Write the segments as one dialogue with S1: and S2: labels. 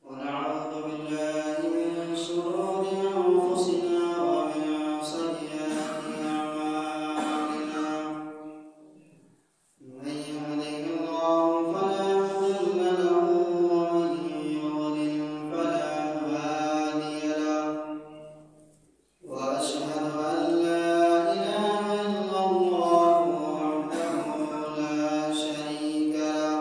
S1: ونعوذ بالله من شرور أنفسنا ومن سيئات أعمالنا من يهده الله فلا مضل له ومن يضلل فلا هادي له وأشهد أن لا إله إلا الله وحده لا شريك له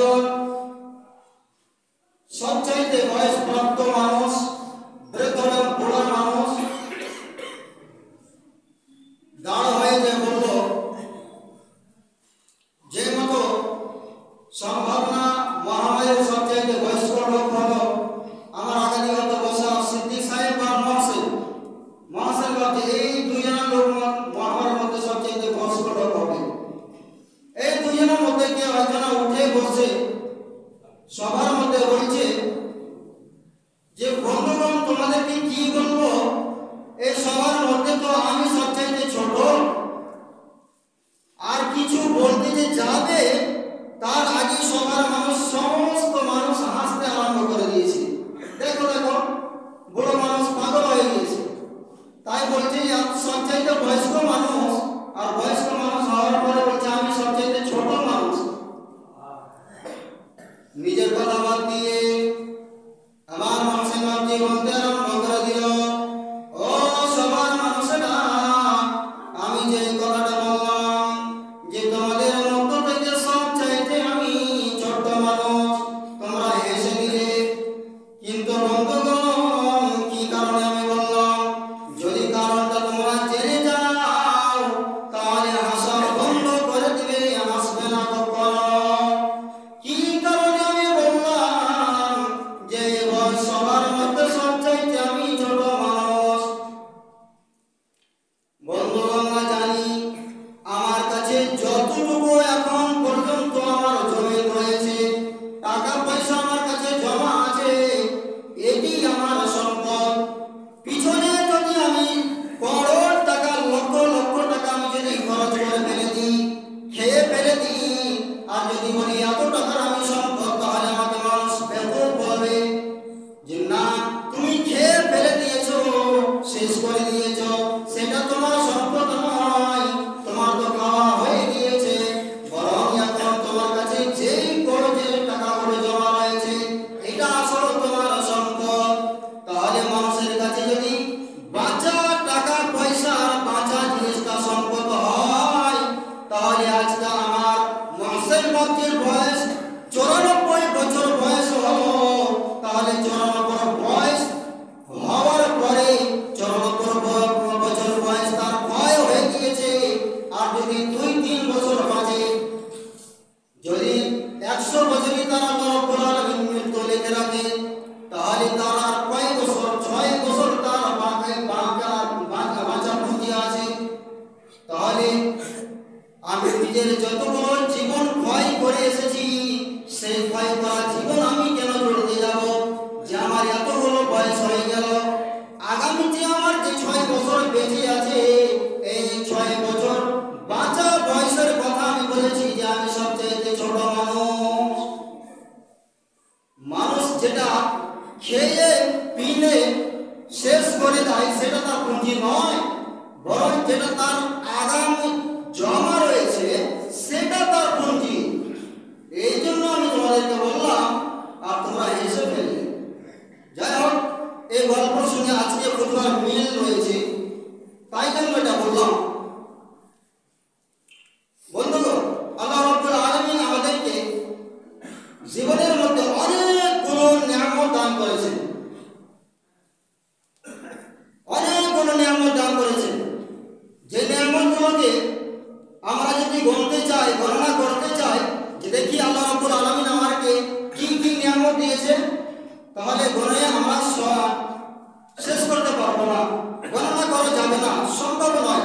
S1: একজন সবচাইতে বয়সপ্রাপ্ত মানুষ, বৃদ্ধ বুড়া মানুষ দাঁড় হয়ে যে বলল, যে মতো সম্ভাবনা মহামারীর সবচাইতে বয়স্ক লোক হলো আমার আগে দিকে বসা সিদ্দিক সাহেব বা মহাসেন বলতে এই দুইজনের লোক মহামারীর মধ্যে সবচাইতে বয়স্ক লোক হবে। এই দুইজনের মধ্যে কেউ একজন উঠে বসে সবার মধ্যে বলছে যে বন্ধুগণ, তোমাদেরকে কি বলবো, এই সবার মধ্যে তো আমি সবচাইতে ছোট। আর কিছু বলতে যে যাবে তার আগে সমস্ত মানুষ হাসতে আরম্ভ করে দিয়েছে। দেখো দেখো, বুড়ো মানুষ পাগল হয়ে গিয়েছে। তাই বলছে যে সবচাইতে বয়স্ক মানুষ, আর বয়স্ক মানুষ হওয়ার পরে বলছে আমি সবচাইতে ছোট মানুষ। নিজের কথা বাদ দিয়ে আমার মানুষের মধ্যে বলতে আরম্ভ করে দিল, ও সবার মানুষেরা, আমি যে কথাটা বললাম যে তোমাদের মধ্য থেকে সবচাইতে আমি ছোট্ট মানুষ, তোমরা হেসে দিলে। কিন্তু বন্ধুগণ, কি কারণে আমি বললাম, যদি কারণটা তোমরা জেনে যাও তাহলে হাসা বন্ধ করে দিবে, হাসবে না কখনো। কি কারণে আমি বললাম যে সবার মধ্যে সবচাইতে আমি ছোট মানুষ? বন্ধুগণ, জানি আমার কাছে যতটুকু এখন পর্যন্ত আমার জমি রয়েছে, টাকা পয়সা আমার কাছে জমা আছে, এটি আমার সম্পদ। পিছনে যদি আমি করোড় টাকা, লক্ষ লক্ষ টাকা আমি যদি খরচ করে ফেলে দিই, খেয়ে ফেলে দিই, আর যদি বলি এত টাকার আমি সম্পদ, তাহলে আমাকে মানুষ বেকুব বলবে যে না, তুমি খেয়ে ফেলে দিয়েছো, শেষ করে দিয়েছো, সেটা তোমার সম্পদ নয়, তোমার তো খাওয়া হয়ে গিয়েছে। বরং এখন তোমার কাছে যেই যে টাকাগুলো জমা রয়েছে, এটা আসলে তোমার সম্পদ। তাহলে মানুষের কাছে যদি বাঁচা টাকা পয়সা আর বাঁচা জিনিসটা সম্পদ হয়, তাহলে আজকে আমার মহসেন মক্কির বয়স 94 বছর বয়স হলো। তাহলে 94 বয়স হওয়ার পরে 94 বছর বয়স তার ক্ষয় হয়ে গিয়েছে। আর যদি 2-3 বছর বাঁচে, যদি 100 বছরই তারা মৃত্যু লিখে রাখে, তাহলে তার আর কয় বছর, 6 বছর তার বাঁচা পুঁজি আছে। তাহলে আমি নিজের যতগুলো জীবন ক্ষয় করে এসেছি, সেই ক্ষয় করা জীবন আমি কেন জড়িয়ে যাব যে আমার এতগুলো বয়স হয়ে গেল? আগামীতে আমার যে 6 বছর বেঁচে আছে, এই 6 বছর বাঁচা বয়সের কথা আমি বলেছি যে আমি সবচেয়ে ছোট মানুষ। মানুষ যেটা খেয়ে পিলে শেষ করে দেয় সেটা তার পুঁজি নয়, বরং যেটা তার আগামী জমা রয়েছে সেটা তার পুঁজি। এই জন্য আমি তোমাদেরকে বললাম, আর তোমরা হেসে ফেলে। যাই হোক, এই গল্প শুনে আজকে খুতবার মিল রয়েছে, তাই জন্য এটা বললাম। বন্ধুগণ, আল্লাহ রাব্বুল আলামিন আমাদেরকে জীবনের মধ্যে অনেকগুলো নিয়ামত দান করেছেন, অনেকগুলো নিয়ামত দান করেছেন। যে নিয়ামতগুলোকে আমরা যদি গণতে চাই, গণনা করতে চাই যে দেখি আল্লাহ রাব্বুল আলামিন আমাকে কি কি নিয়ামত দিয়েছে, তাহলে গণে আমরা শেষ করতে পারবো না, গণনা করা যাবে না, সম্ভব নয়।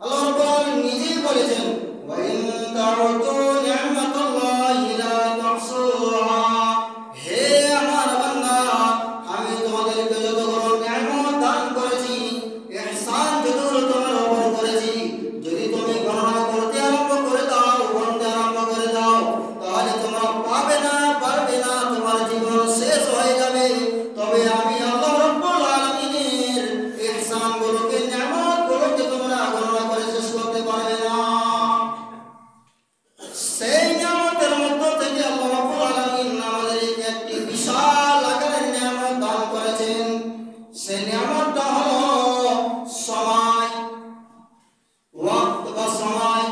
S1: আল্লাহ রাব্বুল আলামিন নিজেই বলেছেন, ওয়া ইন তা'উদু নি'মাতাল্লাহি লা তুহসুহা। হে আমার বান্দা, আমি তোমাদেরকে যতগুলো নিয়ামত দান করেছি, ইহসান যতগুলো তোমার উপর করেছি, যদি তুমি গণনা করতে আরম্ভ করে দাও, গণতে আরম্ভ করে দাও, তাহলে তোমরা পাবে না, পারবে না, তোমার জীবন শেষ হয়ে যাবে। তবে আমি আল্লাহ রাব্বুল আলামিনের ইহসানগুলোকে, নিয়ামতগুলোকে তোমরা গণনা করে শেষ করতে পারবে না। সেই নিয়ামতের মধ্য থেকে আল্লাহ রাব্বুল আলামিন আমাদেরকে একটি বিশাল আকারের নিয়ামত দান করেছেন। সেই নিয়ামতটা হলো সময়, ওয়াক্ত বা সময়।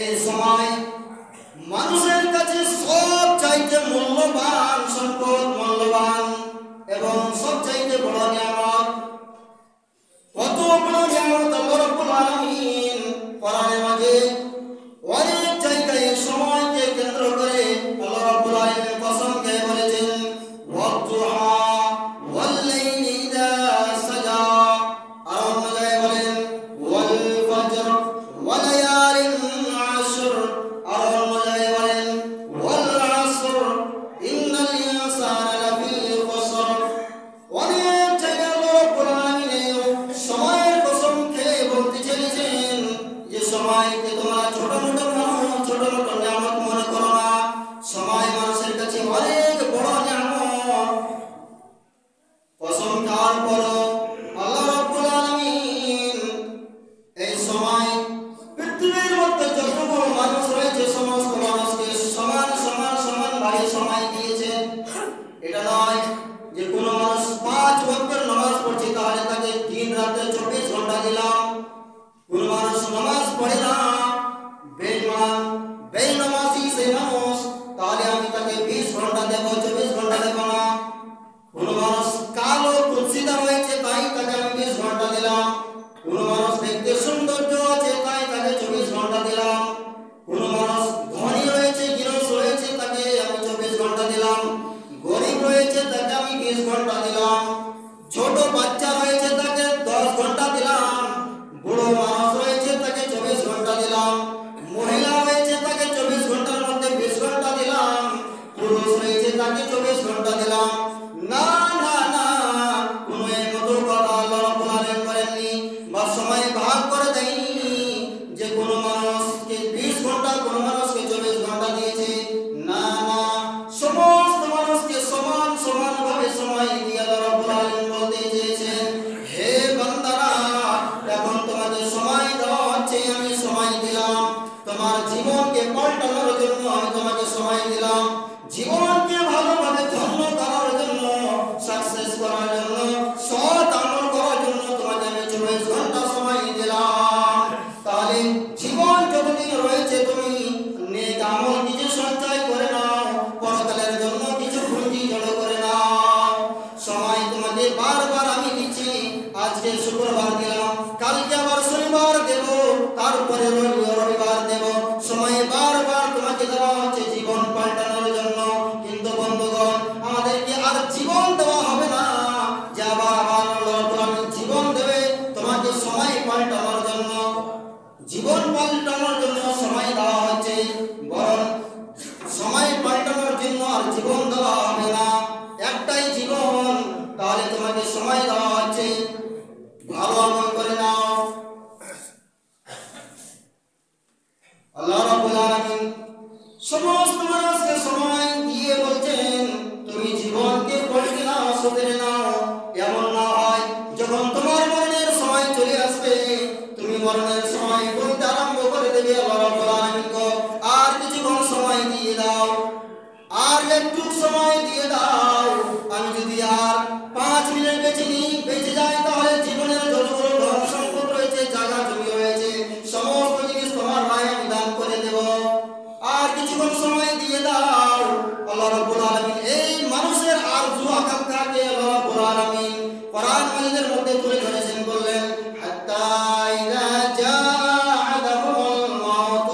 S1: এই সময় মানুষের কাছে ভারী সময় দিয়েছেন। এটা নয় যে কোনো মানুষ 5 ওয়াক্তের নামাজ পড়ছে তাহলে তাকে দিন রাতে 24 ঘন্টা দিলাম। কোনো মানুষ নামাজ পড়ে না, বেঈমান বেনামাজি সেই মানুষ, তাহলে আমি তাকে 20 ঘন্টা দেব, 24 ঘন্টা দেব না। কোনো মানুষ কালো কুৎসিত হয়েছে তাই তাকে আমি 20 ঘন্টা দিলাম। কোনো মানুষ দেখতে সৌন্দর্য আছে তাই তাকে 24 ঘন্টা দিলাম। কোনো মানুষ ধনী রয়েছে, গৃহস্থ রয়েছে, তাকে আমি 24 ঘন্টা দিলাম। গরিব রয়েছে তাকে আমি 20 ঘন্টা দিলাম। ছোট বাচ্চা রয়েছে তাকে 10 ঘন্টা দিলাম। বুড়ো মানুষ রয়েছে তাকে 24 ঘন্টা দিলাম। মহিলা রয়েছে তাকে 24 ঘন্টার মধ্যে 20 ঘন্টা দিলাম। পুরুষ রয়েছে তাকে 24 ঘন্টা দিলাম। না না না, কোনো এর মতো কথা আল্লাহ রাব্বুল আলামিন করেননি বা সময় ভাগ করে দেয়নি যে কোনো মানুষকে 20 ঘন্টা, কোনো মানুষকে 24 ঘন্টা দিয়েছে। না না, সমস্ত মানুষকে সমান সমান ভাবে সময় দিয়ে আল্লাহ রাব্বুল আলামিন বলতে চেয়েছেন, হে বান্দারা, এখন তোমাদের সময় দেওয়া হচ্ছে, আমি সময় দিলাম। তোমার জীবনকে পাল্টানোর জন্য আমি তোমাকে সময় দিলাম। জীবনকে ভালোভাবে ধন্য করার জন্য, সাকসেস করার জন্য, সৎ আমল করার জন্য তোমাকে আমি 24 ঘন্টা সময় দিলাম। তাহলে জীবন যতদিন রয়েছে তুমি নেক আমল কিছু সঞ্চয় করে নাও, পরকালের জন্য কিছু পুঁজি জড়ো করে নাও। সময় তোমাকে বারবার আমি দিচ্ছি। আজকে শুক্রবার দিলাম, কালকে আবার শনিবার দেব, তারপরে রবিবার দেব। সময় বারবার তোমাকে দেওয়া হচ্ছে জীবন পাল্টানোর জন্য। কিন্তু বন্ধুগণ, আমাদেরকে আর জীবন দেওয়া হবে না যে আবার আল্লাহ রাব্বুল আলামিন জীবন দেবে তোমাকে সময় পাল্টানোর জন্য। জীবন পাল্টানোর জন্য সময় দেওয়া হচ্ছে, বরং সময় পাল্টানোর জন্য আর জীবন দেওয়া হবে না। একটাই জীবন, তাহলে তোমাকে সময় দেওয়া হচ্ছে, ভালো আমল করে নাও। আল্লাহ রাব্বুল আলামিন সমস্ত মানুষকে সময় দিয়ে বলছেন, তুমি জীবনকে পাল্টে নাও, সুধরে নাও। এমন না হয় যখন তোমার মরণের সময় চলে আসবে, তুমি মরণের সময় বলতে আরম্ভ করে দেবে আল্লাহ রাব্বুল আলামিনকে, আর কিছুক্ষণ সময় দিয়ে দাও, আর একটু সময় দিয়ে দাও। আমি যদি আর 5 মিনিট বেঁচে যাই তাহলে জীবনের যতগুলো ধন সম্পদ রয়েছে, জায়গা জমি রয়েছে, সমস্ত জিনিস তোমার রায় আমি দান করে দেব। আর কিছুক্ষণ সময় দিয়ে দাও। আল্লাহ রাব্বুল আলামিন এই মানুষের আরজু আকাঙ্ক্ষাকে আল্লাহ রাব্বুল আলামিন কোরআন মাজিদের মধ্যে তুলে ধরেছেন, বললেন, হাত্তা ইযা জাআ আহাদাহুমুল মাউত,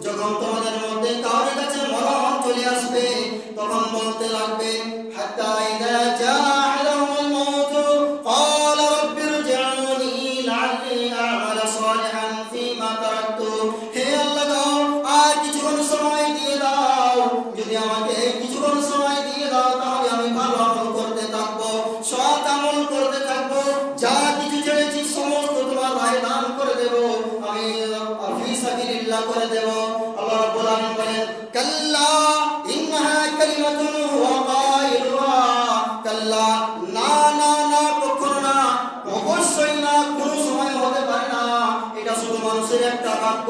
S1: যখন তোমাদের মধ্যে কারোর কাছে মরণ চলে আসবে তখন বলতে লাগবে, হাত্তা ইযা জাআ আহাদাহুমুল মাউত ক্বালা রাব্বি ইরজিউনি লাআল্লি আ'মালা সালিহান ফীমা তারাকতু, হে আল্লাহ আর কিছুক্ষণ সময় দিয়ে দাও। যদি আমাকে কিছুক্ষণ সময় দিয়ে দাও তাহলে আমি ভালো আমল করতে থাকবো, সৎ আমল করতে থাকবো, যা কিছু ছেড়েছি সমস্ত তোমার রায় দান করে দেব, আমি ফি সাবিলিল্লাহ করে দেব। আল্লাহ রাব্বুল আলামিন বলেন, কাল্লা ইন্নাহা কালিমাতুন ওয়া কাইলুহা, কাল্লা, না না না, কখনো না, অবশ্যই না, কোনো সময় হতে পারে না। এটা শুধু মানুষের একটা বাক্য,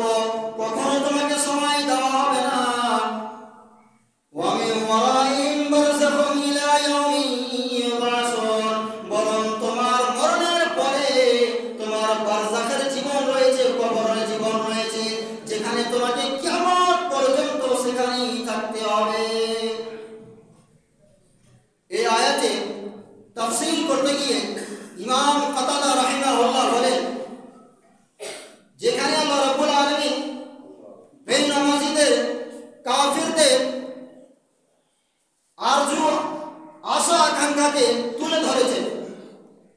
S1: কখনো তোমাকে সময় দেওয়া হবে না। ওয়া মিন ওয়ারাইহিম বারযাখুন ইলা ইয়াউমি ইউবআসুন, বরং তোমার মরণের পরে তোমার বারযাখের জীবন রয়েছে, কবরের জীবন রয়েছে, যেখানে তোমাকে কিয়ামত পর্যন্ত সেখানেই থাকতে হবে। এই আয়াতে তাফসীর করতে গিয়ে ইমাম কাতাদা রাহিমাহুল্লাহ বলেন, যেখানে আল্লাহ রাব্বুল আলামিন বেনামাজিদের, কাফিরদের আরজু আশা আকাঙ্ক্ষাকে তুলে ধরেছেন,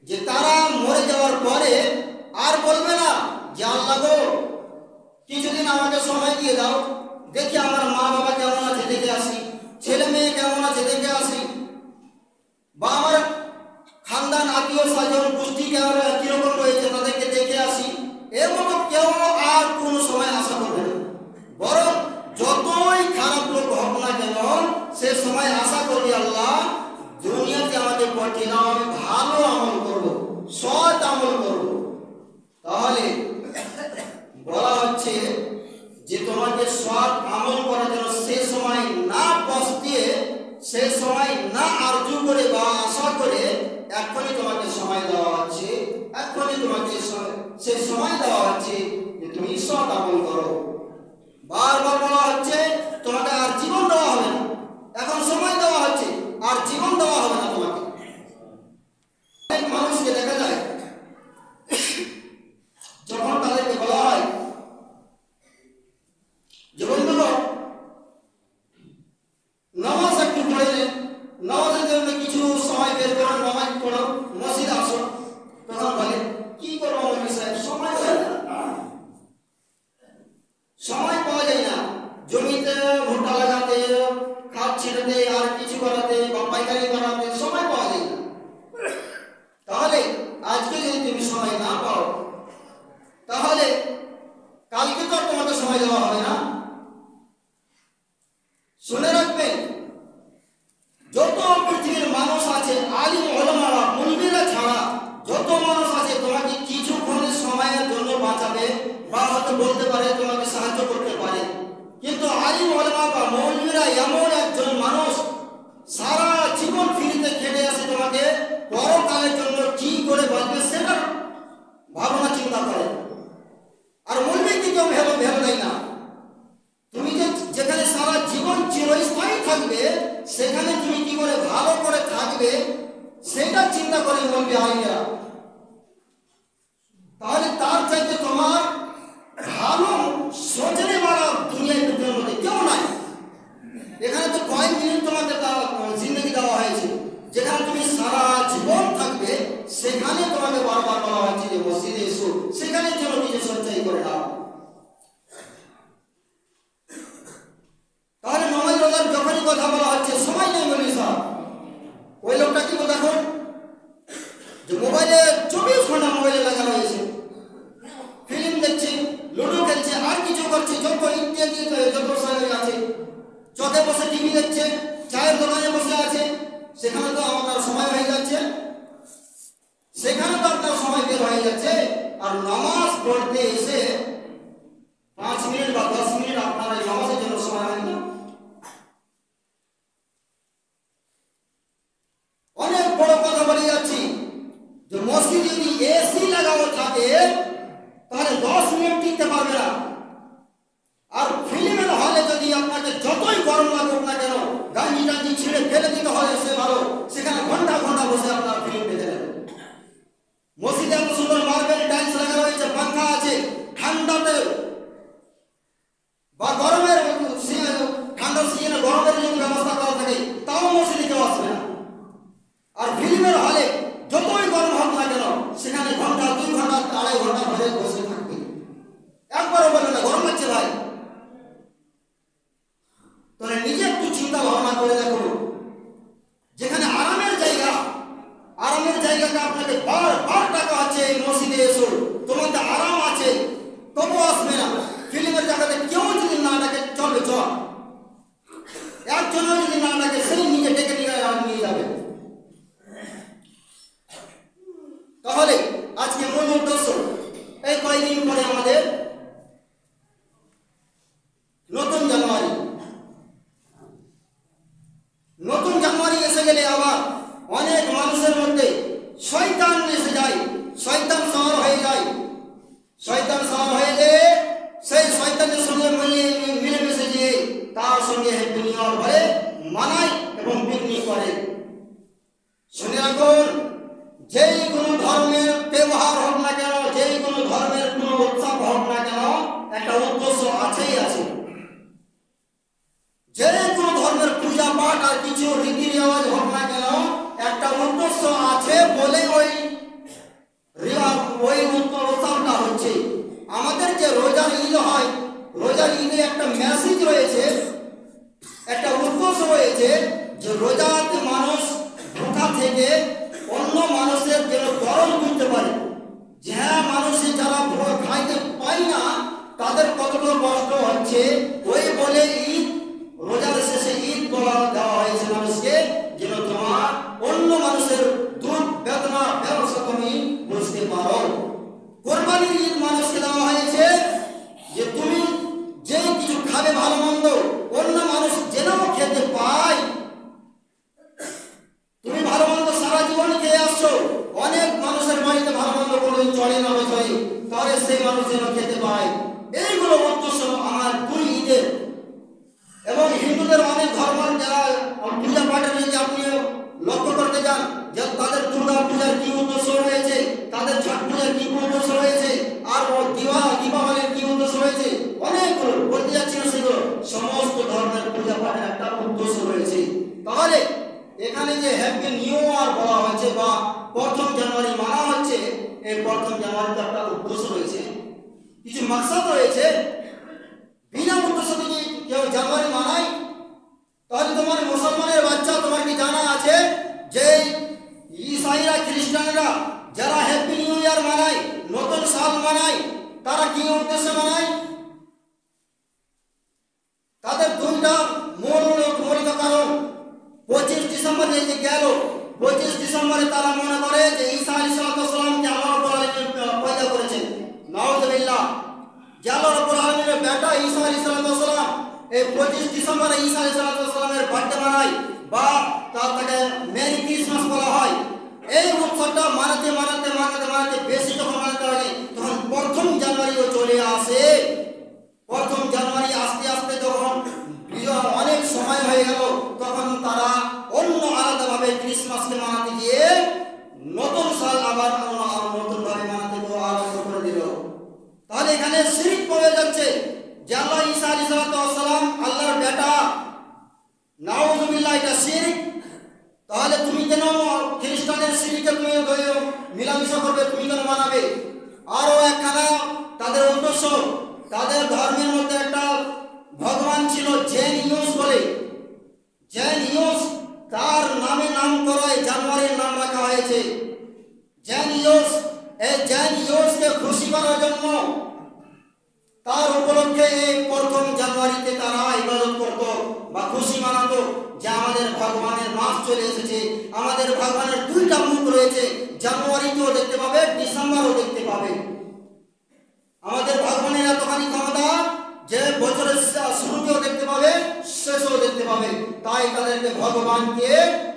S1: যে তারা মরে যাওয়ার পরে আর বলবে না যে আল্লাহ গো কিছুদিন আমাকে সময় দিয়ে দাও, দেখি আমার মা বাবা কেমন আছে দেখে আসি, ছেলে মেয়ে কেমন আছে দেখে আসি, বা আমার খানদান আত্মীয় স্বজন গোষ্ঠী কিরকম রয়েছে তাদেরকে দেখে আসি। এর মতো কেউ আর কোনো সময় আশা করবে না, বরং যতই খারাপ লোক হোক না কেন সে সময় আশা করি আল্লাহ দুনিয়াতে আমাকে পাঠিয়ে দাও, আমি ভালো আমল করবো, সৎ আমল করবো। তাহলে বলা হচ্ছে যে তোমাকে সৎ আমল করার জন্য সে সময় তোমাকে সময় দেওয়া হচ্ছে, এখনই তোমাকে সে সময় দেওয়া হচ্ছে যে তুমি সৎ আমল করো। বারবার বলা হচ্ছে তোমাকে আর জীবন দেওয়া হবে না, এখন সময় দেওয়া হচ্ছে, আর জীবন দেওয়া হবে না তোমাকে। অনেক মানুষকে দেখা যায় যখন তাদেরকে বলা হয় যে বন্ধুগণ নামাজ একটু পড়ে নেন, নামাজের জন্য কিছু সময় বের করো, নামাজ পড়ো, মসজিদে আসো, তখন বলে কি করবো মৌলভী সাহেব, সময় হয় না, সময় পাওয়া যায় না, জমিতে ভুট্টা লাগাতে, খাদ ছিঁড়তে, আর কিছু করাতে বা পাইকারি করাতে সময় পাওয়া যায় না। তাহলে আজকে যদি তুমি সময় না পাও তাহলে কালকে তো আর তোমাকে সময় দেওয়া হবে না। শুনে রাখবেন, যত পৃথিবীর মানুষ আছে, আলিম ওলামারা মুলবিরা ছাড়া যত মানুষ আছে তোমাকে কিছুক্ষণের সময়ের জন্য বাঁচাবে বা হয়তো বলতে পারে তোমাকে সাহায্য করতে পারে, কিন্তু আলিম ওলামা বা মৌলবীরা এমন একজন মানুষ সারা জীবন ফ্রিতে খেটে আসে তোমাকে পরকালের জন্য কি করে বাঁচবে সেটা ভাবনা চিন্তা করে। আর মৌলবীকে কেউ ভেবে দেয় না। তুমি যেখানে সারা জীবন চিরস্থায়ী থাকবে সেখানে তুমি কি করে ভালো করে থাকবে সেটা চিন্তা করে মৌলবী আলিমরা। তাহলে তার চাইতে তোমার ভালো সোচনে মারা দুনিয়ায় পৃথিবীর মধ্যে কেউ নাই। এখানে তো কয়েক মিনিট তোমাকে জিন্দগি দেওয়া হয়েছে, যেখানে তুমি সারা জীবন থাকবে সেখানে তোমাকে বারবার বলা হচ্ছে যে মসজিদে এসো, সেখানে যেন কিছু সঞ্চয় করে নাও। তাহলে নামাজ রোজার যখনই কথা বলা হচ্ছে সময় নেই বলি সব, ওই লোকটা কি দেখুন যে মোবাইলে 24 ঘন্টা মোবাইলে লাগা রয়েছে, ফিল্ম দেখছে, লুডো খেলছে, আর কিছু করছে, যত ইত্যাদি যত সাইড আছে, চোখে বসে টিভি দেখছে, চায়ের দোকানে বসে আছে, সেখানে তো আপনার সময় হয়ে যাচ্ছে, সেখানে তো আপনার সময় বের হয়ে যাচ্ছে। আর নামাজ পড়তে এসে 5 মিনিট বা 10 মিনিট আপনার এই নামাজের জন্য সময় হয় না। অনেক বড় কথা বলে যাচ্ছি যে মসজিদে যদি এসি লাগানো থাকে তাহলে 10 মিনিট টিকতে পারবে না। আর ফিল্মের হলে যদি আপনাকে যতই গরম লাগুক না কেন গাঞ্জি টাঞ্জি ছিঁড়ে ফেলে দিতে হয় সে ভালো, সেখানে ঘন্টা ঘন্টা বসে আপনার ফিল্ম দেখে নেবেন। মসজিদে এত সুন্দর মার্বেল টাইলস লাগানো হয়েছে, পাঙ্খা আছে, ঠান্ডাতে বা গরমের ঠান্ডার সিজনে গরমের যদি ব্যবস্থা করা থাকে তাও মসজিদে কেউ আসবে না। আর ফিল্মের হলে যতই গরম হোক না কেন সেখানে ঘন্টা 2 ঘন্টা 2.5 ঘন্টা ধরে বসে থাকবে, একবারও বলে না গরম লাগছে ভাই। তাহলে নিজে একটু চিন্তা ভাবনা করে দেখো, যেখানে আরামের জায়গাকে আপনাকে বারবার টাকা আছে এই মসজিদে এসো, তোমাদের আরাম আছে, তবু আসবে না। ফিল্মের জায়গাতে কেউ যদি না ডাকে চলবে, চল, একজন যদি না ডাকে সেই নিজে ডেকে নিয়ে যাবে। তাহলে আজকে মূল উদ্দেশ্য, এই কয়েকদিন পরে আমাদের নতুন জানুয়ারি এসে গেলে আবার অনেক মানুষের মধ্যে শয়তান এসে যায়, শয়তান সওয়ার হয়ে যায়। শয়তান সওয়ার হয়ে গেলে সেই শয়তানের সঙ্গে মিলেমিশে গিয়ে তার সঙ্গে দুনিয়ার ভরে মানায় এবং বিক্রি করে। শুনে রাখুন, যেই কোনো ধর্মের ব্যবহার হোক না কেন, যেই কোনো ধর্মের কোনো উৎসব হোক না কেন, একটা উদ্দেশ্য আছেই আছে। যে কোনো ধর্মের পূজা পাঠ আর কিছু রীতি রেওয়াজ হোক না কেন একটা উদ্দেশ্য আছে বলে ওই উৎসবটা হচ্ছে। আমাদের যে রোজার ঈদ হয়, রোজার ঈদে একটা মেসেজ রয়েছে, একটা উদ্দেশ্য রয়েছে যে রোজাতে মানুষ ভোকা থেকে অন্য মানুষের যেন গরম করতে পারে, যে হ্যাঁ মানুষে যারা খাইতে পায় না তাদের কতটা কষ্ট হচ্ছে, ওই বলে ঈদ রোজার শেষে ঈদ দেওয়া হয়েছে মানুষকে, যেন তোমার অন্য মানুষের দুঃখ বেদনা ব্যবসা তুমি বুঝতে পারো। কোরবানির ঈদ মানুষকে দেওয়া হয়েছে যে তুমি যে কিছু খাবে ভালো মন্দ অন্য মানুষ যেন খেতে পায়। তুমি ভালো মন্দ সারা জীবন খেয়ে আসছো, যেন খেতে পায়। এইগুলো উদ্দেশ্য আমার 2 ঈদের। এবং হিন্দুদের অনেক ধর্ম যারা পূজা পাঠের যদি আপনি লক্ষ্য করতে যান যে তাদের দুর্গা পূজার কি উদ্দেশ্য রয়েছে, তাদের ছট পূজার কি উদ্দেশ্য রয়েছে, আর দীপাবলির কি উদ্দেশ্য রয়েছে, অনেকগুলো বলতে যাচ্ছি না, সেগুলো সমস্ত ধর্মের পূজা পাঠের একটা উদ্দেশ্য রয়েছে। তাহলে এখানে যে হ্যাপি নিউ ইয়ার বলা হচ্ছে বা 1 জানুয়ারি মানা হচ্ছে, এই 1 জানুয়ারিতে একটা উদ্দেশ্য রয়েছে, কিছু মাকসাদ রয়েছে। বিনা উদ্দেশ্য যদি কেউ জানুয়ারি মানায়, তাহলে তোমার মুসলমানের বাচ্চা, তোমার কি জানা আছে যে ইসাইরা খ্রিস্টানরা যারা হ্যাপি নিউ ইয়ার মানায়, নতুন সাল মানায়, তারা কি উদ্দেশ্যে মানায়? তাদের দুইটা মূল কারণ। 25 ডিসেম্বর যে গেল, 25 ডিসেম্বরে তারা মনে করে যে ঈসা আলাইহিস সালামকে আল্লাহ রাব্বুল আলামিন পয়দা করেছেন। নাউযুবিল্লাহ। যে আল্লাহ রাব্বুল আলামিনের বেটা ঈসা আলাইহিস সালাম, এই 25 ডিসেম্বরে ঈসা আলাইহিস সালামের বার্থডে মানায় বা তাকে মেরি ক্রিসমাস বলা হয়। এই উৎসবটা মানাতে বেশি যখন মানাতে লাগে, তখন 1 জানুয়ারিও চলে আসে। 1 জানুয়ারি আস্তে আস্তে যখন অনেক সময় হয়ে গেল, তখন তারা অন্য আলাদাভাবে ক্রিসমাসকে মানাতে গিয়ে নতুন সাল আবার নতুনভাবে মানাতে আরম্ভ করে দিল। তাহলে এখানে শিরক পড়ে যাচ্ছে যে আল্লাহ ঈসা আলাইহিস সালাম আল্লাহর বেটা। নাউযুবিল্লাহ, এটা শিরক। তাহলে তুমি কেন খ্রিস্টানের শিরকে তুমি মিলামিশা করবে, তুমি কেন মানাবে? আরো একখানা তাদের উদ্দেশ্য, তাদের ধর্মের মধ্যে একটা ভগবান ছিল জেনিউস বলে। জেনিউস, তার নামে নাম করায় জানুয়ারির নাম রাখা হয়েছে জেনিউস। এই জেনিউসকে খুশি করার জন্য তার উপলক্ষে এই 1 জানুয়ারিতে তারা ইবাদত করত বা খুশি মানাতো যে আমাদের ভগবানের মাস চলে এসেছে, আমাদের ভগবানের 2টা মুখ রয়েছে, জানুয়ারিতেও দেখতে পাবে, ডিসেম্বরও দেখতে পাবে। আমাদের ভগবানের এতখানি ক্ষমতা যে বছরের শুরুতেও দেখতে পাবে, শেষেও দেখতে পাবে। তাই তাদেরকে ভগবানকে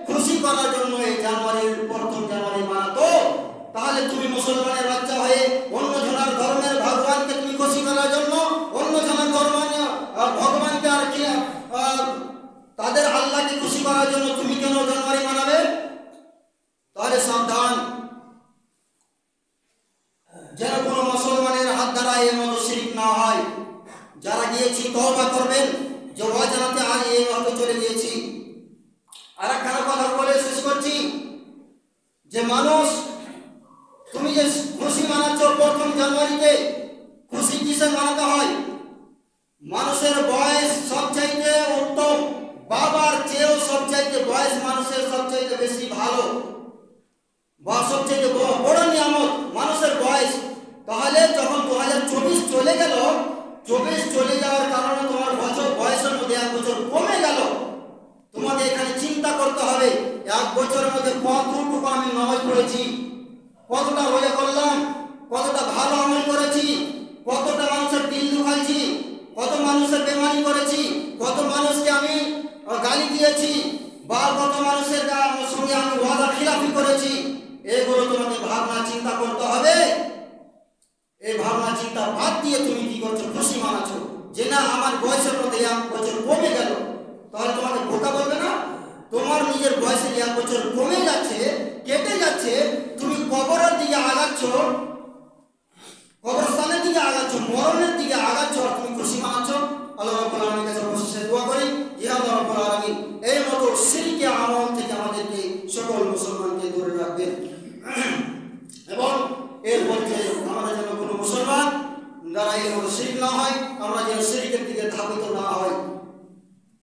S1: খুশি করার জন্য এই জানুয়ারির 1 জানুয়ারি মানাতো। তাহলে তুমি মুসলমানের বাচ্চা হয়ে অন্য জনের ধর্মের ভগবানকে তুমি খুশি করার জন্য অন্য জনের ভগবানকে আর কি তাদের আল্লাহকে খুশি করার জন্য তুমি কেন জানুয়ারি মানাবে? তাহলে সাবধান যেন কোনো মুসলমানের হাত দ্বারা এর মতো শিরক না হয়। যারা গিয়েছি তওবা করবেন যে অজানাতে আজ এই মতো চলে গিয়েছি। আর একখানা কথা বলে শেষ করছি যে মানুষ, তুমি যে খুশি মানাচ্ছ 1 জানুয়ারিতে, খুশি কিসে মানাতে হয়? মানুষের বয়স সবচাইতে উত্তম, বাবার চেয়েও সবচাইতে বয়স মানুষের সবচাইতে বেশি ভালো বা সবচাইতে বড় নিয়ামত মানুষের বয়স। তাহলে যখন 2024 চলে গেল, 24 চলে যাওয়ার কারণে তোমার বয়সের মধ্যে 1 বছর কমে গেল। তোমাকে এখানে চিন্তা করতে হবে 1 বছরের মধ্যে কতটুকু আমি নামাজ পড়েছি, কতটা রোজা করলাম, কতটা ভালো আমল করেছি, কতটা মানুষের দিল দুখাইছি, কত মানুষের বেমানি করেছি, কত মানুষকে আমি গালি দিয়েছি বা কত মানুষের সঙ্গে আমি ওয়াদা খিলাফি করেছি। এগুলো তোমাকে ভাবনা চিন্তা করতে হবে। এই ভাবনা চিন্তা বাদ দিয়ে তুমি কি করছো? খুশি মানাচ্ছো যে না আমার বয়সের মধ্যে 1 বছর কমে গেল। তাহলে তোমাকে বোকা বলবে না? তোমার নিজের বয়সের 1 বছর কমে যাচ্ছে, কেটে যাচ্ছে, তুমি কবরের দিকে আগাচ্ছ, কবরস্থানের দিকে আগাচ্ছ, মরণের দিকে আগাচ্ছ, আর তুমি খুশি মানাচ্ছ। আল্লাহ রাব্বুল আলামিনের কাছে অবশেষে দোয়া করি যে আল্লাহ রাব্বুল আলামিন এই মতো শিরকে আমল থেকে আমাদেরকে সকল মুসলমানকে দূরে রাখবেন এবং এর মধ্যে আমরা যেন কোনো মুসলমান দ্বারা এই মতো শিরক না হয়, আমরা যেন শিরকের দিকে ধাবিত না হয়।